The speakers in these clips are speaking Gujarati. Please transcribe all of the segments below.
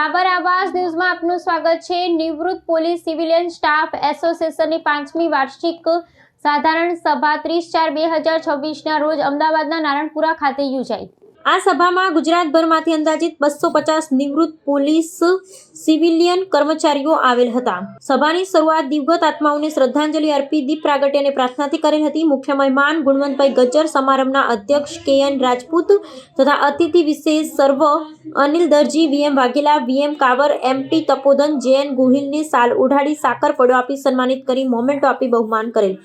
સાબર આવાસ ન્યૂઝમાં આપનું સ્વાગત છે। નિવૃત્ત પોલીસ સિવિલિયન સ્ટાફ એસોસિએશનની 5મી વાર્ષિક સાધારણ સભા 30/4/2026ના રોજ અમદાવાદના નારણપુરા ખાતે યોજાઈ। આ સભામાં ગુજરાતભરમાંથી અંદાજિત 250 નિવૃત્ત પોલીસ સિવિલિયન કર્મચારીઓ આવેલ હતા। સભાની શરૂઆત દિવગત આત્માઓને શ્રદ્ધાંજલિ અર્પી દીપ પ્રાગટ્ય અને પ્રાર્થનાથી કરેલ હતી। મુખ્ય મહેમાન ગુણવંતભાઈ ગજ્જર, સમારંભના અધ્યક્ષ KN રાજપૂત તથા અતિથિ વિશેષ સર્વ અનિલ દરજી, VM Vaghela, VM cover, MT તપોધન, JN ગોહિલને સાલ ઓઢાડી સાકર પડો આપી સન્માનિત કરી મોમેન્ટો આપી બહુમાન કરેલ।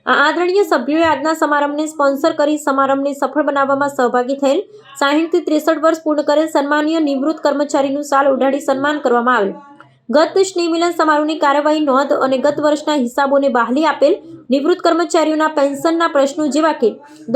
આ આદરણીય સભ્યોએ આજના સમારંભને સ્પોન્સર કરી સમારંભને સફળ બનાવવામાં સહભાગી થયેલ। 60 થી 63 વર્ષ પૂર્ણ કરેલ સન્માનીય નિવૃત્ત કર્મચારીનું સાલ ઓઢાડી સન્માન કરવામાં આવેલ। ગત સ્નેહ મિલન સમારોહની કાર્યવાહી નોંધ અને ગત વર્ષના હિસાબોને બહાલી આપેલ। નિવૃત્ત કર્મચારીઓના પેન્શનના પ્રશ્નો જેવા કે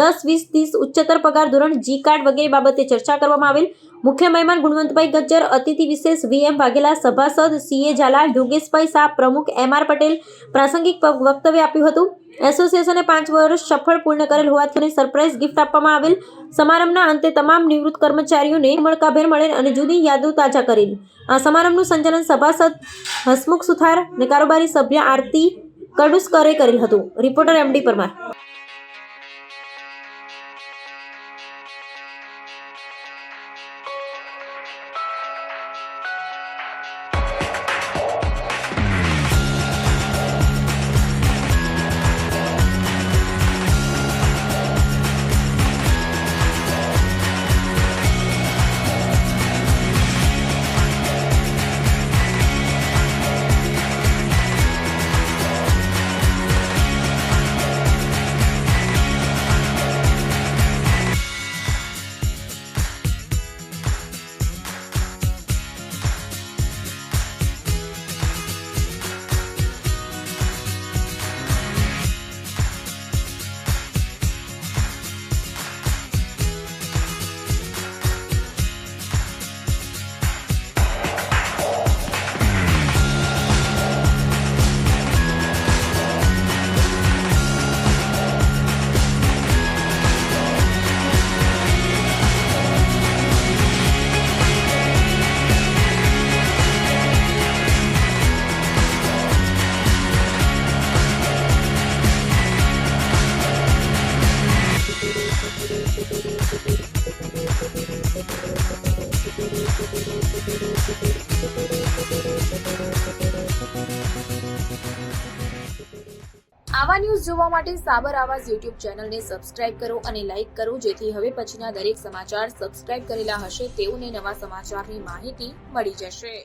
10, 20, 30 ઉચ્ચતર પગાર ધોરણ, G કાર્ડ વગેરે બાબતે ચર્ચા કરવામાં આવેલ। મુખ્ય મહેમાન ગુણવંતભાઈ ગજ્જર, અતિથિ વિશેષ VM વાઘેલા, સભાસદ CA ઝાલા, યોગેશભાઈ શાહ, પ્રમુખ MR પટેલ પ્રાસંગિક વક્તવ્ય આપ્યું હતું। એસોસિએશને 5 વર્ષ સફળ પૂર્ણ કરેલ હોવાથી સરપ્રાઇઝ ગિફ્ટ આપવામાં આવેલ। સમારંભના અંતે તમામ નિવૃત્ત કર્મચારીઓને મળકાભેર મળેલ અને જૂની યાદો તાજા કરેલી। આ સમારંભનું સંચાલન સભાસદ હસમુખ સુથાર અને કારોબારી સભ્ય આરતી કડુસ્કરે કરેલ હતું। Reporter MD Parmar. આવા ન્યૂઝ જોવા માટે સાબર આવાઝ YouTube ચેનલને સબસ્ક્રાઇબ કરો અને લાઇક કરો, જેથી હવે પછીના દરેક સમાચાર સબસ્ક્રાઇબ કરેલા હશે તેઓને નવા સમાચારની માહિતી મળી જશે।